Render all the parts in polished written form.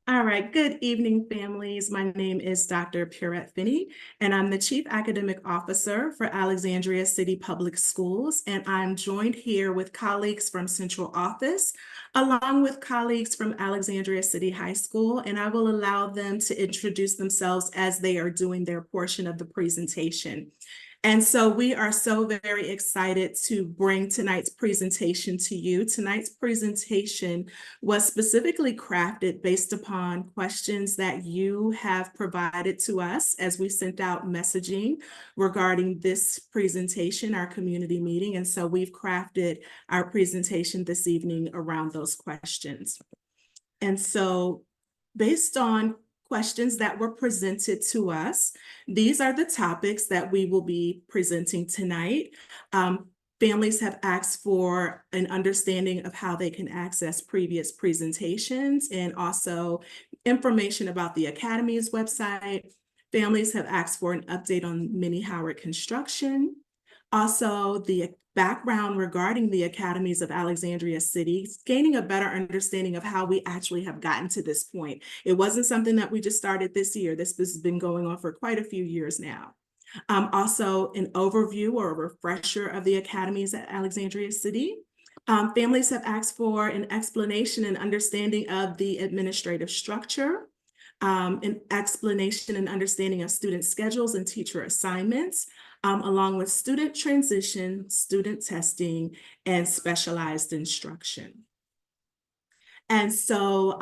All right, good evening, families. My name is Dr. Purette Finney, and I'm the Chief Academic Officer for Alexandria City Public Schools, and I'm joined here with colleagues from Central Office, along with colleagues from Alexandria City High School, and I will allow them to introduce themselves as they are doing their portion of the presentation. And so we are so very excited to bring tonight's presentation to you. Tonight's presentation was specifically crafted based upon questions that you have provided to us as we sent out messaging regarding this presentation, our community meeting. And so we've crafted our presentation this evening around those questions. And so based on questions that were presented to us, these are the topics that we will be presenting tonight. Families have asked for an understanding of how they can access previous presentations and also information about the Academy's website. Families have asked for an update on Minnie Howard construction. Also, the background regarding the Academies of Alexandria City, gaining a better understanding of how we actually have gotten to this point. It wasn't something that we just started this year. This has been going on for quite a few years now. Also, an overview or a refresher of the Academies at Alexandria City. Families have asked for an explanation and understanding of the administrative structure, an explanation and understanding of student schedules and teacher assignments, along with student transition, student testing, and specialized instruction. And so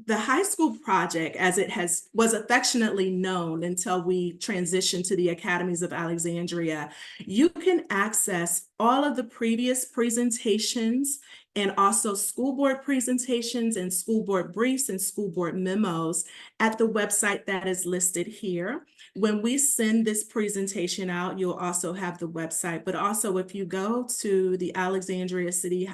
the high school project, as it was affectionately known until we transitioned to the Academies of Alexandria, you can access all of the previous presentations and also school board presentations and school board briefs and school board memos at the website that is listed here. When we send this presentation out, you'll also have the website, but also if you go to the Alexandria City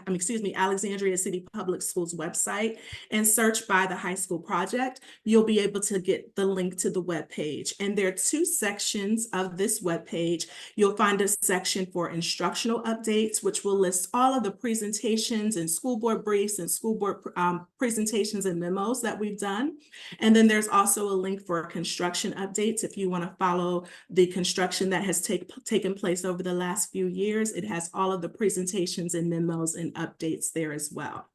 Public Schools website and search by the high school project, you'll be able to get the link to the web page. And there are two sections of this web page. You'll find a section for instructional updates, which will list all of the presentations and school board briefs and school board presentations and memos that we've done. And then there's also a link for construction updates. If you want to follow the construction that has taken place over the last few years, it has all of the presentations and memos and updates there as well.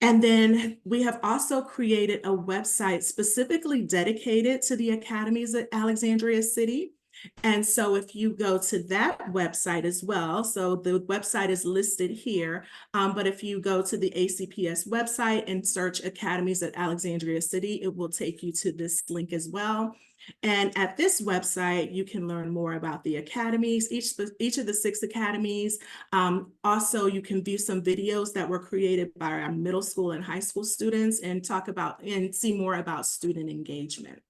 And then we have also created a website specifically dedicated to the Academies at Alexandria City. And so if you go to that website as well, so the website is listed here, but if you go to the ACPS website and search Academies at Alexandria City, it will take you to this link as well. And at this website, you can learn more about the academies, each of the 6 academies. Also, you can view some videos that were created by our middle school and high school students and talk about and see more about student engagement.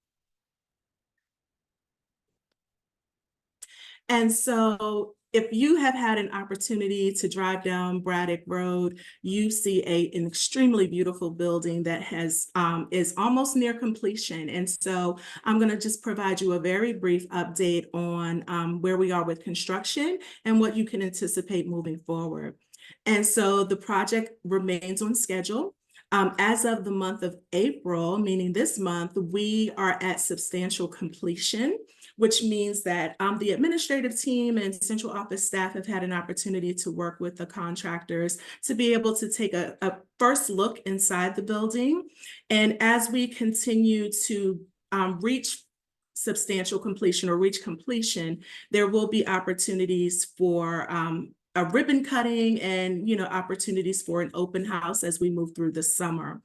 And so if you have had an opportunity to drive down Braddock Road, you see an extremely beautiful building that is almost near completion. And so I'm going to just provide you a very brief update on where we are with construction and what you can anticipate moving forward. And so the project remains on schedule. As of the month of April, meaning this month, we are at substantial completion, which means that the administrative team and central office staff have had an opportunity to work with the contractors to be able to take a first look inside the building. And as we continue to reach substantial completion or reach completion, there will be opportunities for a ribbon cutting and opportunities for an open house as we move through the summer.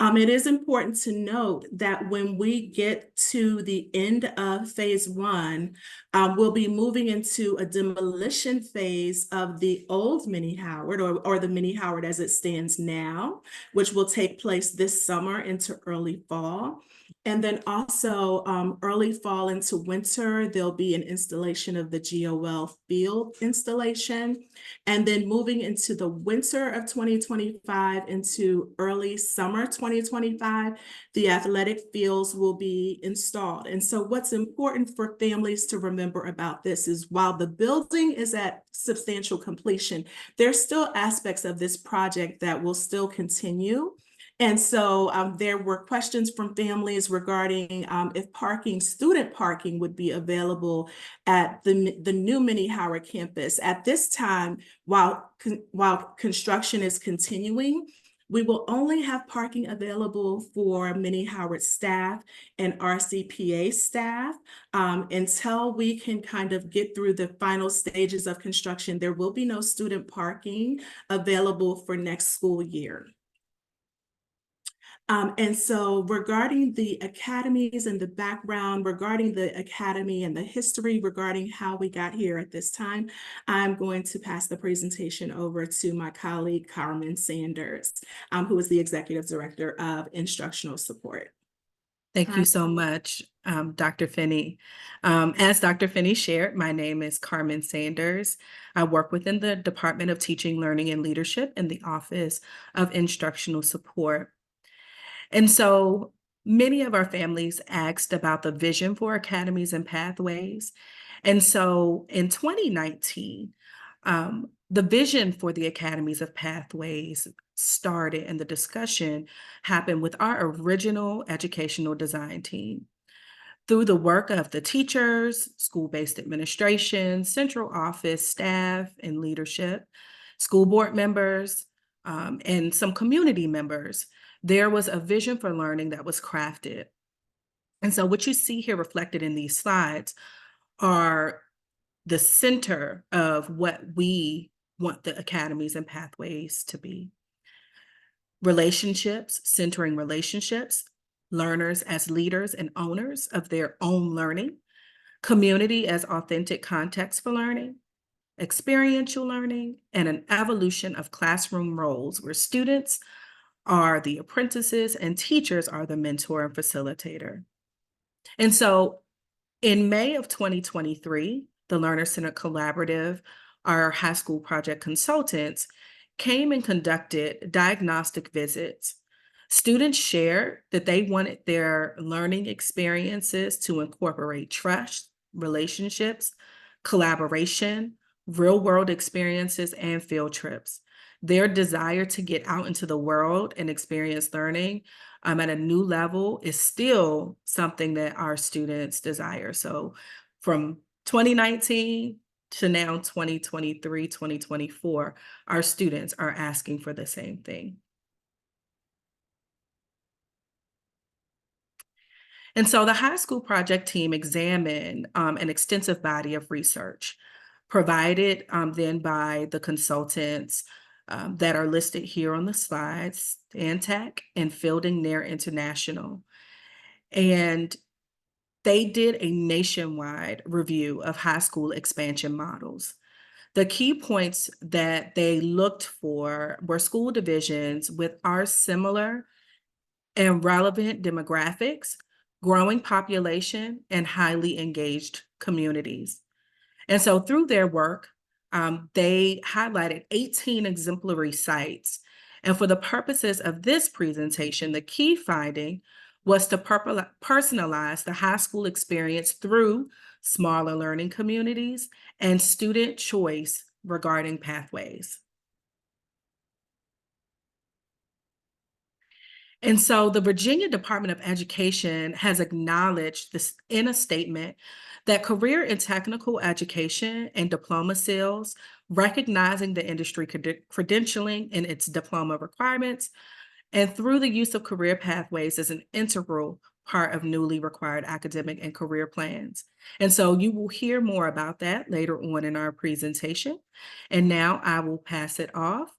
It is important to note that when we get to the end of phase 1, we'll be moving into a demolition phase of the old Minnie Howard or the Minnie Howard as it stands now, which will take place this summer into early fall. And then also early fall into winter, there'll be an installation of the GOL field installation. And then moving into the winter of 2025 into early summer 2025, the athletic fields will be installed. And so what's important for families to remember about this is while the building is at substantial completion, there's still aspects of this project that will still continue. And so there were questions from families regarding if student parking would be available at the new Mini Howard campus. At this time, while construction is continuing, we will only have parking available for Mini Howard staff and RCPA staff until we can kind of get through the final stages of construction. There will be no student parking available for next school year. And so regarding the academies and the background regarding the academy and the history regarding how we got here at this time, I'm going to pass the presentation over to my colleague, Carmen Sanders, who is the Executive Director of Instructional Support. Thank you so much, Dr. Finney. As Dr. Finney shared, my name is Carmen Sanders. I work within the Department of Teaching, Learning, and Leadership in the Office of Instructional Support. And so many of our families asked about the vision for academies and pathways. And so in 2019, the vision for the academies of pathways started, and the discussion happened with our original educational design team. Through the work of the teachers, school-based administration, central office staff and leadership, school board members, and some community members, there was a vision for learning that was crafted. And so what you see here reflected in these slides are the center of what we want the academies and pathways to be. Relationships, centering relationships, learners as leaders and owners of their own learning, community as authentic context for learning, experiential learning, and an evolution of classroom roles where students are the apprentices and teachers are the mentor and facilitator. And so in May of 2023, the Learner Centered Collaborative, our high school project consultants, came and conducted diagnostic visits. Students shared that they wanted their learning experiences to incorporate trust, relationships, collaboration, real-world experiences, and field trips. Their desire to get out into the world and experience learning at a new level is still something that our students desire. So from 2019 to now 2023, 2024, our students are asking for the same thing. And so the high school project team examined an extensive body of research provided then by the consultants that are listed here on the slides, Stantec and Fielding Nair International. And they did a nationwide review of high school expansion models. The key points that they looked for were school divisions with our similar and relevant demographics, growing population, and highly engaged communities. And so through their work, they highlighted 18 exemplary sites. And for the purposes of this presentation, the key finding was to personalize the high school experience through smaller learning communities and student choice regarding pathways. And so the Virginia Department of Education has acknowledged this in a statement that career and technical education and diploma sales, recognizing the industry credentialing and its diploma requirements, and through the use of career pathways is an integral part of newly required academic and career plans. And so you will hear more about that later on in our presentation. And now I will pass it off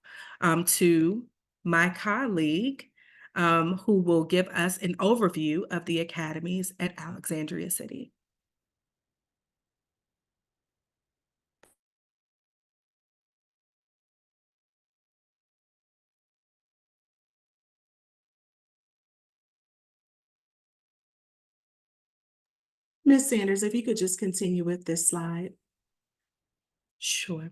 to my colleague, who will give us an overview of the academies at Alexandria City. Ms. Sanders, if you could just continue with this slide. Sure.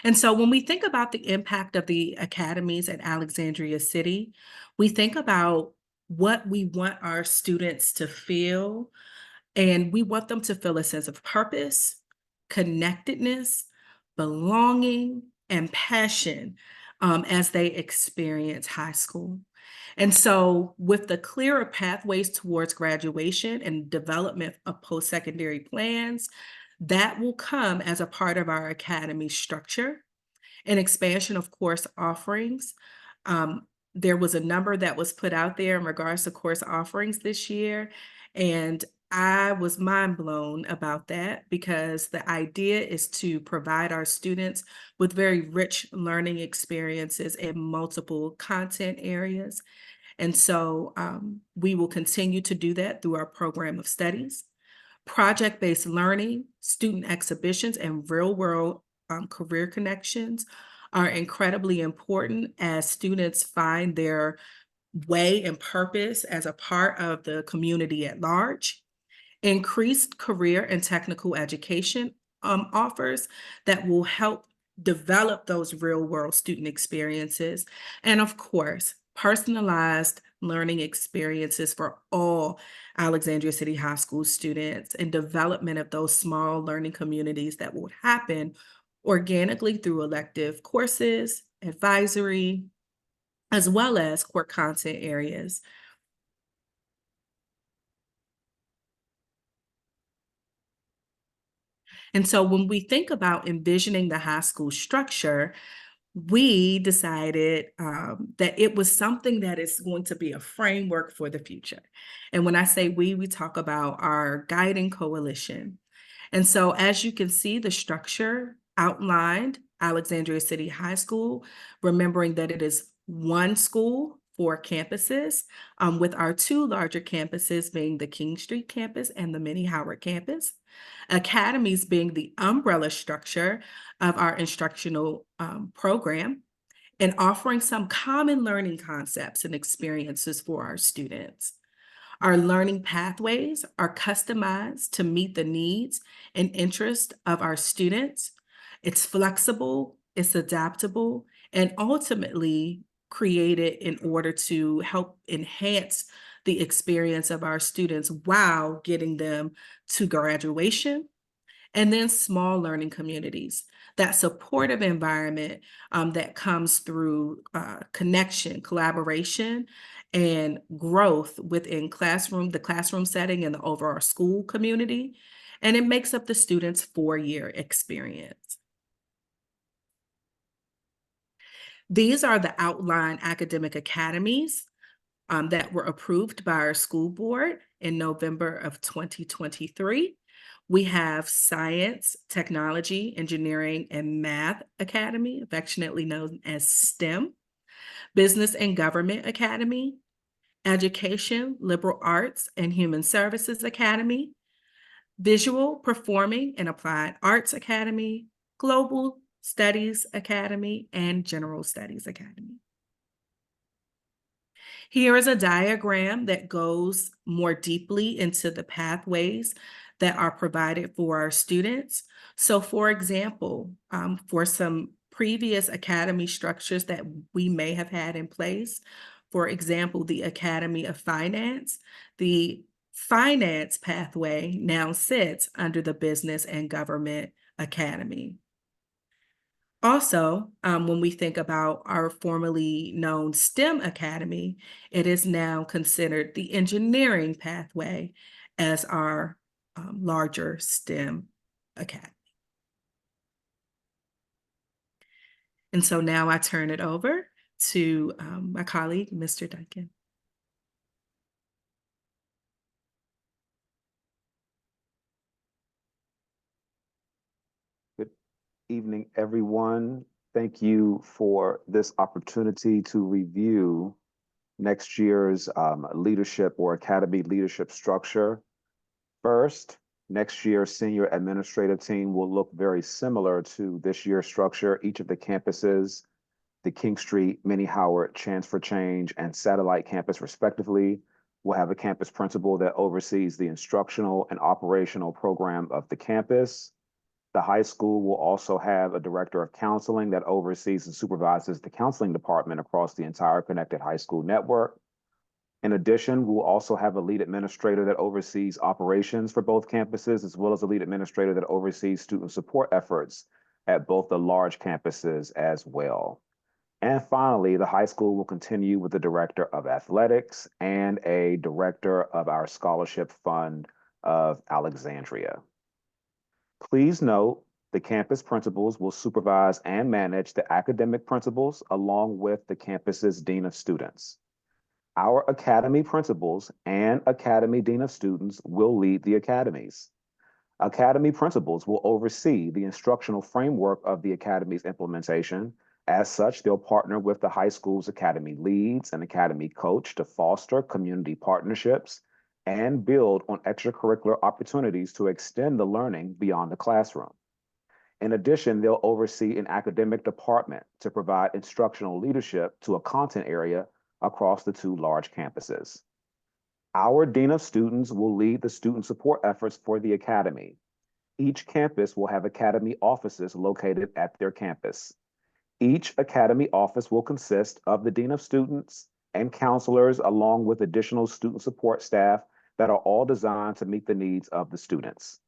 And so when we think about the impact of the academies at Alexandria City, we think about what we want our students to feel, and we want them to feel a sense of purpose, connectedness, belonging, and passion as they experience high school. And so with the clearer pathways towards graduation and development of post-secondary plans, that will come as a part of our academy structure. An expansion of course offerings. There was a number that was put out there in regards to course offerings this year, and I was mind blown about that because the idea is to provide our students with very rich learning experiences in multiple content areas. And so we will continue to do that through our program of studies. Project-based learning, student exhibitions, and real-world career connections are incredibly important as students find their way and purpose as a part of the community at large. Increased career and technical education offers that will help develop those real-world student experiences. And of course, personalized learning experiences for all Alexandria City High School students and development of those small learning communities that will happen organically through elective courses, advisory, as well as core content areas. And so when we think about envisioning the high school structure, we decided that it was something that is going to be a framework for the future. And when I say we talk about our guiding coalition. And so as you can see, the structure outlined, Alexandria City High School, remembering that it is one school, 4 campuses, with our 2 larger campuses being the King Street campus and the Minnie Howard campus. Academies being the umbrella structure of our instructional program and offering some common learning concepts and experiences for our students. Our learning pathways are customized to meet the needs and interests of our students. It's flexible, it's adaptable, and ultimately created in order to help enhance the experience of our students while getting them to graduation. And then small learning communities, that supportive environment that comes through connection, collaboration, and growth within the classroom setting and the overall school community. And it makes up the student's 4-year experience. These are the outline academic academies that were approved by our school board in November of 2023. We have Science, Technology, Engineering, and Math Academy, affectionately known as STEM, Business and Government Academy, Education, Liberal Arts, and Human Services Academy, Visual, Performing, and Applied Arts Academy, Global Studies Academy, and General Studies Academy. Here is a diagram that goes more deeply into the pathways that are provided for our students. So for example, for some previous academy structures that we may have had in place, for example, the Academy of Finance, the finance pathway now sits under the Business and Government Academy. Also, when we think about our formerly known STEM Academy, it is now considered the engineering pathway as our larger STEM Academy. And so now I turn it over to my colleague, Mr. Duncan. Good evening, everyone. Thank you for this opportunity to review next year's leadership or academy leadership structure. First, next year's senior administrative team will look very similar to this year's structure. Each of the campuses, the King Street, Minnie Howard, Chance for Change, and Satellite Campus, respectively, will have a campus principal that oversees the instructional and operational program of the campus. The high school will also have a director of counseling that oversees and supervises the counseling department across the entire Connected High School network. In addition, we'll also have a lead administrator that oversees operations for both campuses, as well as a lead administrator that oversees student support efforts at both the large campuses as well. And finally, the high school will continue with the director of athletics and a director of our scholarship fund of Alexandria. Please note, the campus principals will supervise and manage the academic principals along with the campus's dean of students. Our academy principals and academy dean of students will lead the academies. Academy principals will oversee the instructional framework of the academy's implementation. As such, they'll partner with the high school's academy leads and academy coach to foster community partnerships and build on extracurricular opportunities to extend the learning beyond the classroom. In addition, they'll oversee an academic department to provide instructional leadership to a content area across the two large campuses. Our Dean of Students will lead the student support efforts for the academy. Each campus will have academy offices located at their campus. Each academy office will consist of the Dean of Students and counselors, along with additional student support staff that are all designed to meet the needs of the students.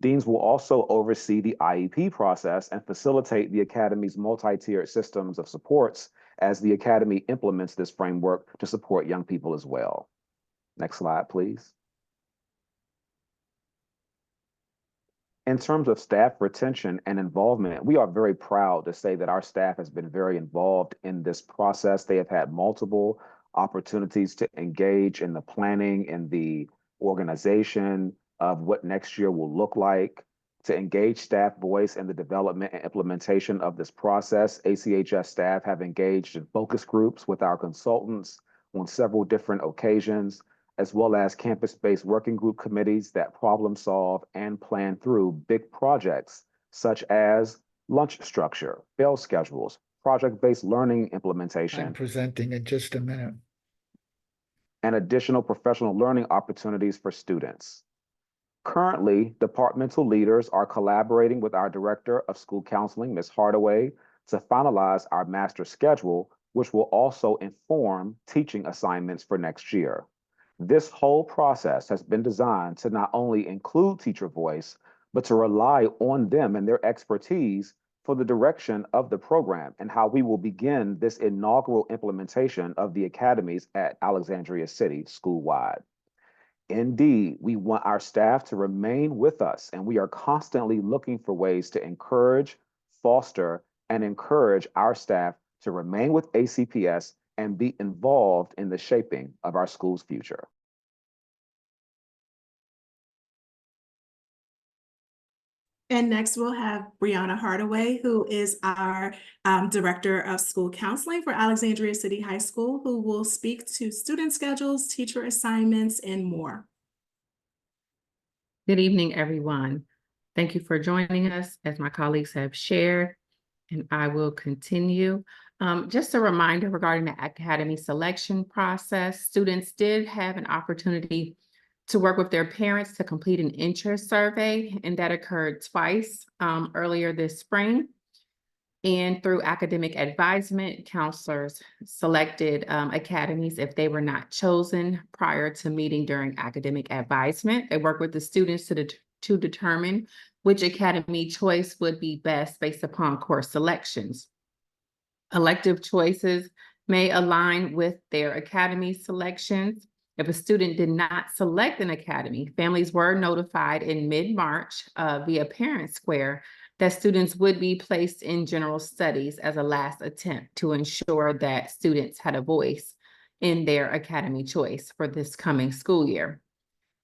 Deans will also oversee the IEP process and facilitate the academy's multi-tiered systems of supports as the academy implements this framework to support young people as well. Next slide, please. In terms of staff retention and involvement, we are very proud to say that our staff has been very involved in this process. They have had multiple opportunities to engage in the planning and the organization of what next year will look like, to engage staff voice in the development and implementation of this process. ACHS staff have engaged in focus groups with our consultants on several different occasions, as well as campus-based working group committees that problem solve and plan through big projects such as lunch structure, bell schedules, project-based learning implementation. I'm presenting in just a minute. And additional professional learning opportunities for students. Currently, departmental leaders are collaborating with our Director of School Counseling, Ms. Hardaway, to finalize our master schedule, which will also inform teaching assignments for next year. This whole process has been designed to not only include teacher voice, but to rely on them and their expertise for the direction of the program and how we will begin this inaugural implementation of the academies at Alexandria City school-wide. Indeed, we want our staff to remain with us, and we are constantly looking for ways to encourage, foster, and encourage our staff to remain with ACPS and be involved in the shaping of our school's future. And next we'll have Brianna Hardaway, who is our Director of School Counseling for Alexandria City High School, who will speak to student schedules, teacher assignments, and more. Good evening, everyone. Thank you for joining us, as my colleagues have shared, and I will continue. Just a reminder regarding the academy selection process, students did have an opportunity to work with their parents to complete an interest survey, and that occurred twice earlier this spring. And through academic advisement, counselors selected academies if they were not chosen prior to meeting during academic advisement. They work with the students to determine which academy choice would be best based upon course selections. Elective choices may align with their academy selections. If a student did not select an academy, families were notified in mid-March via Parent Square that students would be placed in general studies as a last attempt to ensure that students had a voice in their academy choice for this coming school year.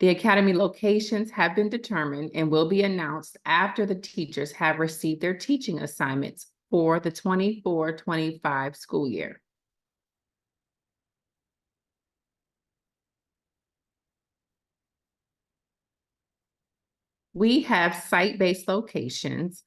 The academy locations have been determined and will be announced after the teachers have received their teaching assignments for the 24-25 school year. We have site-based locations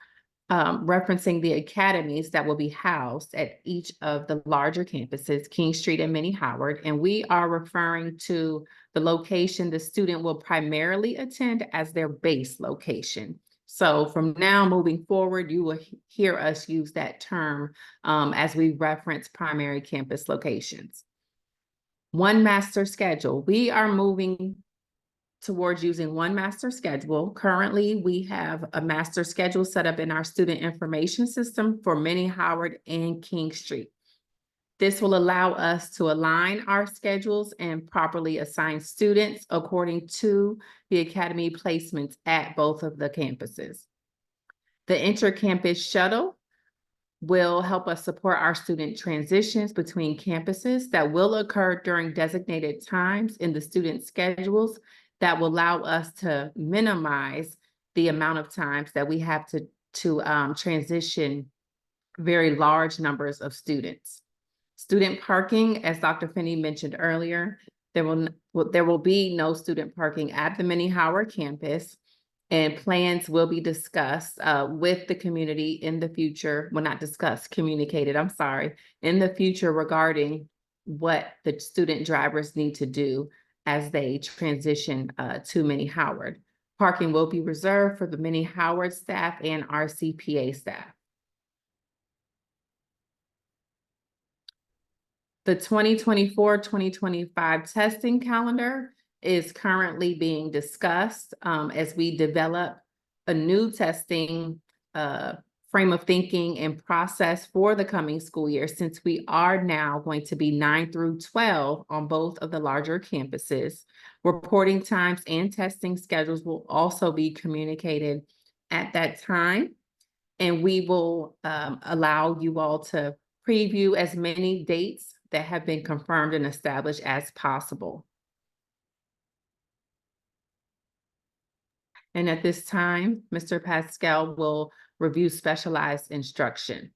referencing the academies that will be housed at each of the larger campuses, King Street and Minnie Howard, and we are referring to the location the student will primarily attend as their base location. So from now moving forward, you will hear us use that term as we reference primary campus locations. One master schedule. We are moving towards using one master schedule. Currently, we have a master schedule set up in our student information system for Minnie Howard and King Street. This will allow us to align our schedules and properly assign students according to the academy placements at both of the campuses. The inter-campus shuttle will help us support our student transitions between campuses that will occur during designated times in the student schedules that will allow us to minimize the amount of times that we have to transition very large numbers of students. Student parking, as Dr. Finney mentioned earlier, there will be no student parking at the Minnie Howard campus, and plans will be discussed with the community in the future. Well, not discussed, communicated, I'm sorry, in the future regarding what the student drivers need to do as they transition to Minnie Howard. Parking will be reserved for the Minnie Howard staff and RCPA staff. The 2024-2025 testing calendar is currently being discussed as we develop a new testing frame of thinking and process for the coming school year, since we are now going to be 9 through 12 on both of the larger campuses. Reporting times and testing schedules will also be communicated at that time, and we will allow you all to preview as many dates that have been confirmed and established as possible. And at this time, Mr. Pascal will review specialized instruction.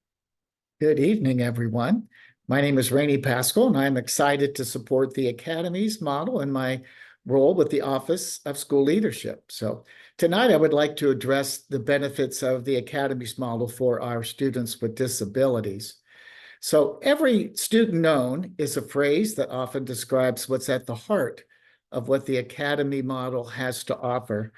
Good evening, everyone. My name is Rainey Pascal, and I'm excited to support the Academy's model in my role with the Office of School Leadership. So tonight, I would like to address the benefits of the Academy's model for our students with disabilities. So every student known is a phrase that often describes what's at the heart of what the Academy model has to offer.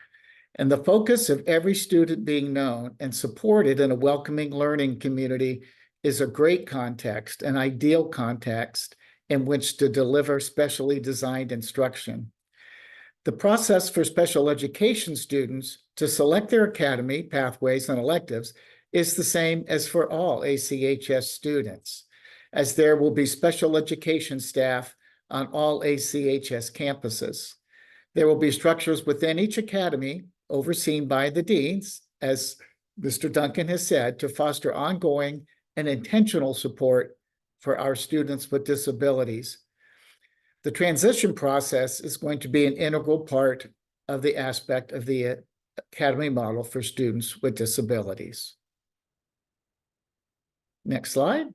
And the focus of every student being known and supported in a welcoming learning community is a great context, an ideal context in which to deliver specially designed instruction. The process for special education students to select their academy, pathways, and electives is the same as for all ACHS students, as there will be special education staff on all ACHS campuses. There will be structures within each academy overseen by the deans, as Mr. Duncan has said, to foster ongoing and intentional support for our students with disabilities. The transition process is going to be an integral part of the aspect of the Academy model for students with disabilities. Next slide.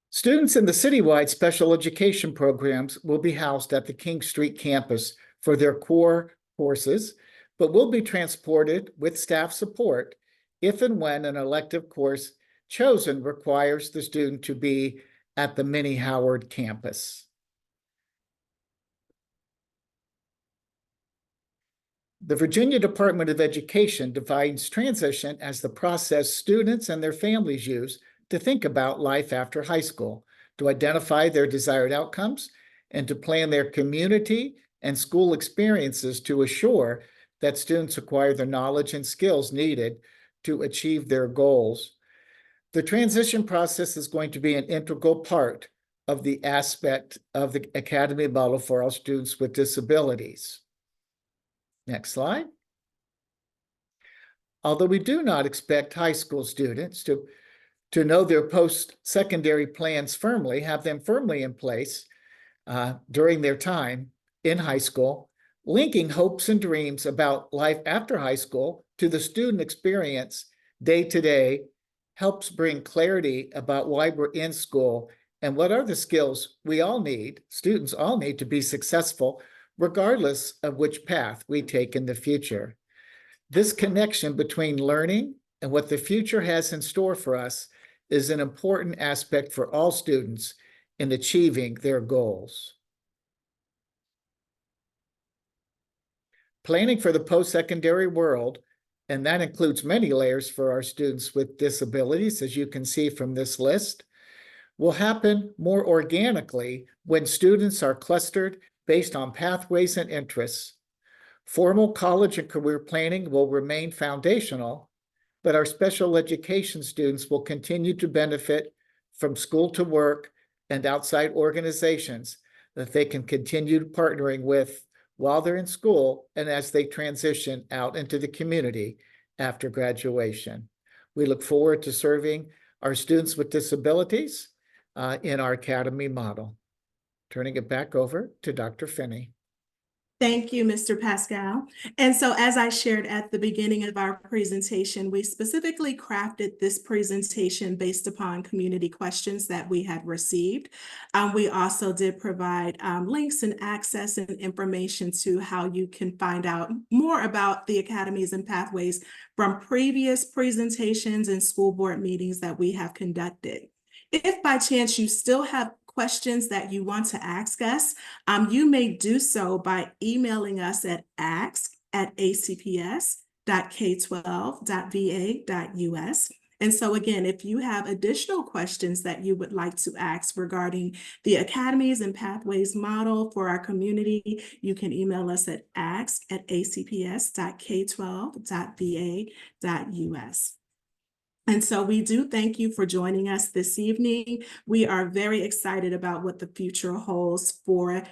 Students in the citywide special education programs will be housed at the King Street campus for their core courses, but will be transported with staff support if and when an elective course chosen requires the student to be at the Minnie Howard campus. The Virginia Department of Education defines transition as the process students and their families use to think about life after high school, to identify their desired outcomes, and to plan their community and school experiences to assure that students acquire the knowledge and skills needed to achieve their goals. The transition process is going to be an integral part of the aspect of the Academy model for all students with disabilities. Next slide. Although we do not expect high school students to know their post-secondary plans firmly, have them firmly in place during their time in high school, linking hopes and dreams about life after high school to the student experience day to day helps bring clarity about why we're in school and what are the skills we all need, students all need to be successful, regardless of which path we take in the future. This connection between learning and what the future has in store for us is an important aspect for all students in achieving their goals. Planning for the post-secondary world, and that includes many layers for our students with disabilities, as you can see from this list, will happen more organically when students are clustered based on pathways and interests. Formal college and career planning will remain foundational, but our special education students will continue to benefit from school to work and outside organizations that they can continue partnering with while they're in school and as they transition out into the community after graduation. We look forward to serving our students with disabilities in our academy model. Turning it back over to Dr. Finney. Thank you, Mr. Pascal. And so as I shared at the beginning of our presentation, we specifically crafted this presentation based upon community questions that we had received. We also did provide links and access and information to how you can find out more about the academies and pathways from previous presentations and school board meetings that we have conducted. If by chance you still have questions that you want to ask us, you may do so by emailing us at ask@acps.k12.va.us. And so again, if you have additional questions that you would like to ask regarding the Academies and Pathways model for our community, you can email us at ask@acps.k12.va.us. And so we do thank you for joining us this evening. We are very excited about what the future holds for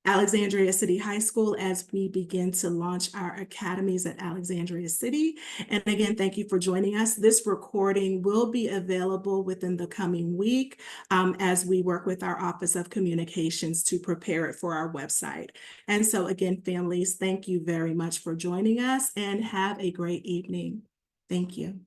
Alexandria City High School as we begin to launch our academies at Alexandria City. And again, thank you for joining us. This recording will be available within the coming week as we work with our Office of Communications to prepare it for our website. And so again, families, thank you very much for joining us and have a great evening. Thank you.